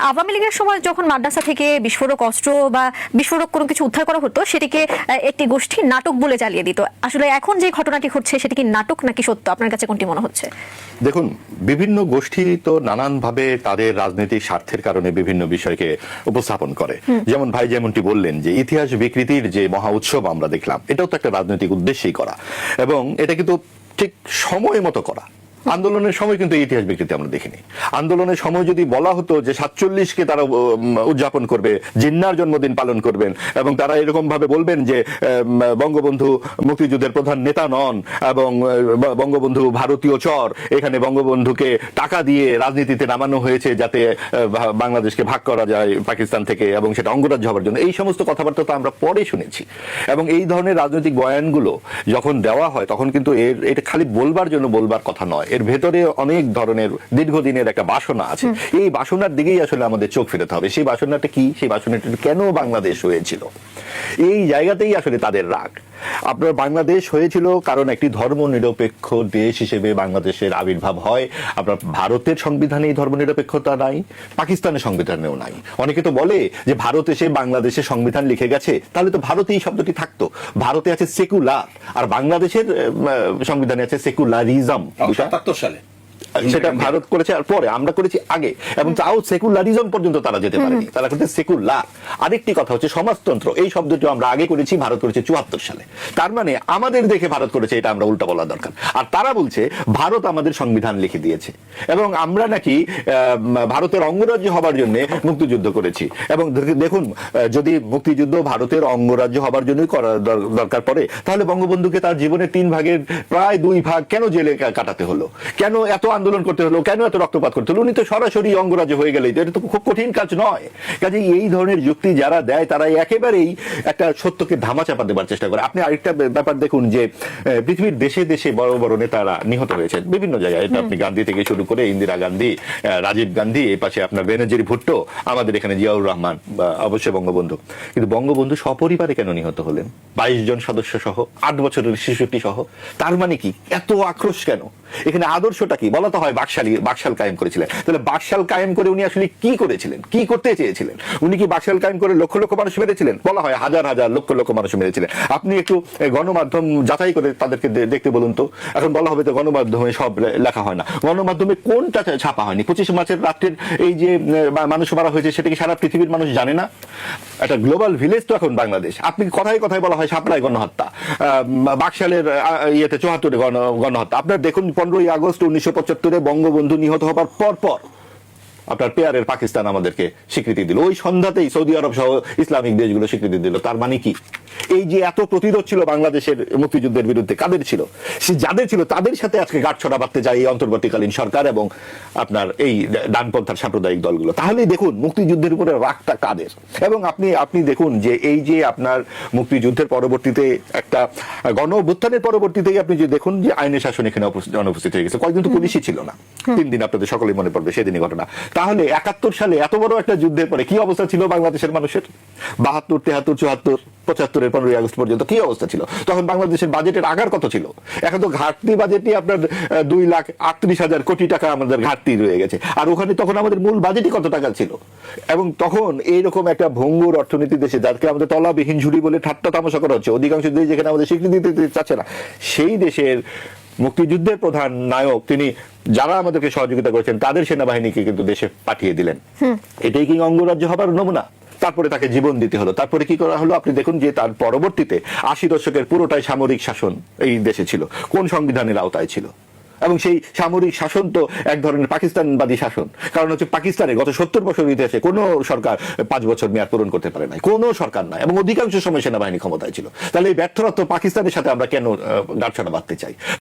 আওয়ামী লীগের সময় যখন মাদ্রাসা থেকে বিস্ফোরক অস্ত্র বা বিস্ফোরক কোনো কিছু উদ্ধার করা হতো সেটিকে একটি গোষ্ঠী নাটক বলে চালিয়ে দিত। আসলে এখন যে ঘটনাটি ঘটছে সেটি কি নাটক নাকি সত্য? আপনার কাছে কোনটি মনে হচ্ছে? দেখুন, বিভিন্ন গোষ্ঠী তো নানানভাবে তাদের রাজনৈতিক স্বার্থের কারণে বিভিন্ন বিষয়কে উপস্থাপন করে। যেমন ভাই যেমনটি বললেন যে ইতিহাস বিকৃতির যে মহা উৎসব আমরা দেখলাম, এটাও তো একটা রাজনৈতিক উদ্দেশ্যেই করা, এবং এটা কিন্তু ঠিক সময় মতো করা। আন্দোলনের সময় কিন্তু ইতিহাস বিকৃতি আমরা দেখিনি। আন্দোলনের সময় যদি বলা হতো যে 47কে তারা উদযাপন করবে, জিন্নার জন্মদিন পালন করবেন, এবং তারা এরকম ভাবে বলবেন যে বঙ্গবন্ধু মুক্তিযুদ্ধের প্রধান নেতা নন এবং বঙ্গবন্ধু ভারতীয় চর, এখানে বঙ্গবন্ধুকে টাকা দিয়ে রাজনীতিতে নামানো হয়েছে যাতে বাংলাদেশকে ভাগ করা যায় পাকিস্তান থেকে, এবং সেটা অঙ্গরাজ্য হওয়ার জন্য, এই সমস্ত কথাবার্তা তো আমরা পরে শুনেছি। এবং এই ধরনের রাজনৈতিক বয়ানগুলো যখন দেওয়া হয় তখন কিন্তু এটা খালি বলবার জন্য বলবার কথা নয়, এর ভেতরে অনেক ধরনের দীর্ঘদিনের একটা বাসনা আছে। এই বাসনার দিকেই আসলে আমাদের চোখ ফেরাতে হবে। সেই বাসনাটা কি, সেই বাসনাটা কেন বাংলাদেশ হয়েছিল, এই জায়গাতেই আসলে তাদের রাগ। আপনার বাংলাদেশ হয়েছিল কারণ একটি ধর্মনিরপেক্ষ দেশ হিসেবে বাংলাদেশের আবির্ভাব হয়। আপনার ভারতের সংবিধানে এই ধর্মনিরপেক্ষতা নাই, পাকিস্তানের সংবিধানেও নাই। অনেকে তো বলে যে ভারত এসে বাংলাদেশের সংবিধান লিখে গেছে, তাহলে তো ভারতে এই শব্দটি থাকতো। ভারতে আছে সেকুলার, আর বাংলাদেশের সংবিধানে আছে সেকুলারিজম। 77 সালে সেটা ভারত করেছে, আর পরে আমরা করেছি আগে, এবং তাও সেকুলারিজম পর্যন্ত তারা যেতে পারেনি, তারা করতে সেকুলার। আরেকটি কথা হচ্ছে সমাজতন্ত্র, এই শব্দটি আমরা আগে করেছি, ভারত করেছে 74 সালে। তার মানে আমাদের দেখে ভারত করেছে, এটা আমরা উল্টা বলা দরকার। আর তারা বলছে ভারত আমাদের সংবিধান লিখে দিয়েছে, এবং আমরা নাকি ভারতের অঙ্গরাজ্য হবার জন্য মুক্তিযুদ্ধ করেছি। এবং দেখুন, যদি মুক্তিযুদ্ধ ভারতের অঙ্গরাজ্য হবার জন্যই করা দরকার পড়ে, তাহলে বঙ্গবন্ধুকে তার জীবনের 3 ভাগের প্রায় 2 ভাগ কেন জেলে কাটাতে হলো, কেন এত আন্দোলন করতে হলো, কেন এত রক্তপাত করতে হলো? উনি তো সরাসরি অঙ্গরাজ্য হয়ে গেলে, এটা তো খুব কঠিন কাজ নয়। কাজে এই ধরনের যুক্তি যারা দেয় তারা একেবারেই একটা সত্যকে ধামাচাপা দেবার চেষ্টা করে। আপনি আরেকটা ব্যাপার দেখুন যে পৃথিবীর দেশে দেশে বড় বড় নেতারা নিহত হয়েছেন বিভিন্ন জায়গায়। এটা আপনি গান্ধী থেকে শুরু করে ইন্দিরা গান্ধী, রাজীব গান্ধী, এই পাশে আপনার বেনজির ভুট্টো, আমাদের এখানে জিয়াউর রহমান, অবশ্যই বঙ্গবন্ধু। কিন্তু বঙ্গবন্ধু সপরিবারে কেন নিহত হলেন? 22 জন সদস্য সহ, 8 বছরের শিশুটি সহ। তার মানে কি এত আক্রোশ কেন? এখানে আদর্শটা কি? বলা তো হয় বাকশাল কায়েম করেছিলেন। তাহলে বাকশাল কায়েম করে উনি আসলে কি করেছিলেন, কি করতে চেয়েছিলেন? উনি কি বাকশাল কায়েম করে লক্ষ লক্ষ মানুষ মেরেছিলেন? বলা হয় হাজার হাজার লক্ষ লক্ষ মানুষ মেরেছিলেন। আপনি একটু গণমাধ্যম যাচাই করে তাদেরকে দেখতে বলুন তো। এখন বলা হবে তো গণমাধ্যমে সব লেখা হয় না। গণমাধ্যমে কোনটা ছাপা হয়নি? 25 মার্চের রাত্রের এই যে মানুষ মারা হয়েছে, সেটা কি সারা পৃথিবীর মানুষ জানে না? একটা গ্লোবাল ভিলেজ তো এখন বাংলাদেশ। আপনি কথায় কথায় বলা হয় সাপ্লাই গণহত্যা, বাকশালের ইয়েতে 74 গণহত্যা। আপনার দেখুন 15ই আগস্ট 1975 বঙ্গবন্ধু নিহত হবার পর আপনার পেয়ারের পাকিস্তান আমাদেরকে স্বীকৃতি দিল। ওই সন্ধ্যাতেই সৌদি আরব সহ ইসলামিক দেশগুলো স্বীকৃতি দিল। তার মানে কি? এই যে এত প্রতিরোধ ছিল বাংলাদেশের মুক্তিযুদ্ধের বিরুদ্ধে, কাদের ছিল? যাদের ছিল তাদের সাথে আজকে গাঁটছড়া বাঁধতে যায় এই অন্তর্বর্তীকালীন সরকার এবং আপনার এই ডানপন্থার সাম্প্রদায়িক দলগুলো। তাহলেই দেখুন মুক্তিযুদ্ধের উপরে রাগটা কাদের। এবং আপনি দেখুন যে এই যে আপনার মুক্তিযুদ্ধের পরবর্তীতে একটা গণ অভ্যুত্থানের পরবর্তীতেই আপনি যে দেখুন যে আইনের শাসন এখানে অনুপস্থিত হয়ে গেছে। কয়েকদিন তো পুলিশই ছিল না, 3 দিন আপনাদের সকলেই মনে পড়বে সেদিনই ঘটনা। তাহলে 71 সালে এত বড় একটা যুদ্ধের পরে কি অবস্থা ছিল বাংলাদেশের মানুষের? 72, 73, 74, 75-এর 15ই আগস্ট পর্যন্ত কি অবস্থা ছিল? তখন বাংলাদেশের বাজেটের আগার কত ছিল? এখন তো ঘাটতি বাজেটই আপনার 2,38,000 কোটি টাকা আমাদের ঘাটতি রয়ে গেছে। আর ওখানে তখন আমাদের মূল বাজেটই কত টাকা ছিল? এবং তখন এইরকম একটা ভঙ্গুর অর্থনীতি দেশে, যাকে আমাদের তলাবিহীন ঝুড়ি বলে ঠাট্টা তামাশা করা হচ্ছে, অধিকাংশ দেশ যেখানে আমাদের স্বীকৃতি দিতে চাচ্ছে না, সেই দেশের মুক্তিযুদ্ধের প্রধান নায়ক তিনি যারা আমাদেরকে সহযোগিতা করেছেন তাদের সেনাবাহিনীকে কিন্তু দেশে পাঠিয়ে দিলেন। এটাই কি অঙ্গরাজ্য হবার নমুনা? তারপরে তাকে জীবন দিতে হলো। তারপরে কি করা হলো? আপনি দেখুন যে তার পরবর্তীতে 80 দশকের পুরোটাই সামরিক শাসন এই দেশে ছিল। কোন সংবিধানের আওতায় ছিল? এবং সেই সামরিক শাসন তো এক ধরনের পাকিস্তানবাদী শাসন। কারণ হচ্ছে পাকিস্তানে গত 70 বছর ইতিহাসে কোনো সরকার 5 বছর মেয়াদ পূরণ করতে পারে নাই, কোনো সরকার নাই, এবং অধিকাংশ সময় সেনাবাহিনী ক্ষমতায় ছিল। তাহলে এই ব্যর্থতা তো পাকিস্তানের সাথে আমরা কেন গাঁটছড়া বাঁধতে চাই?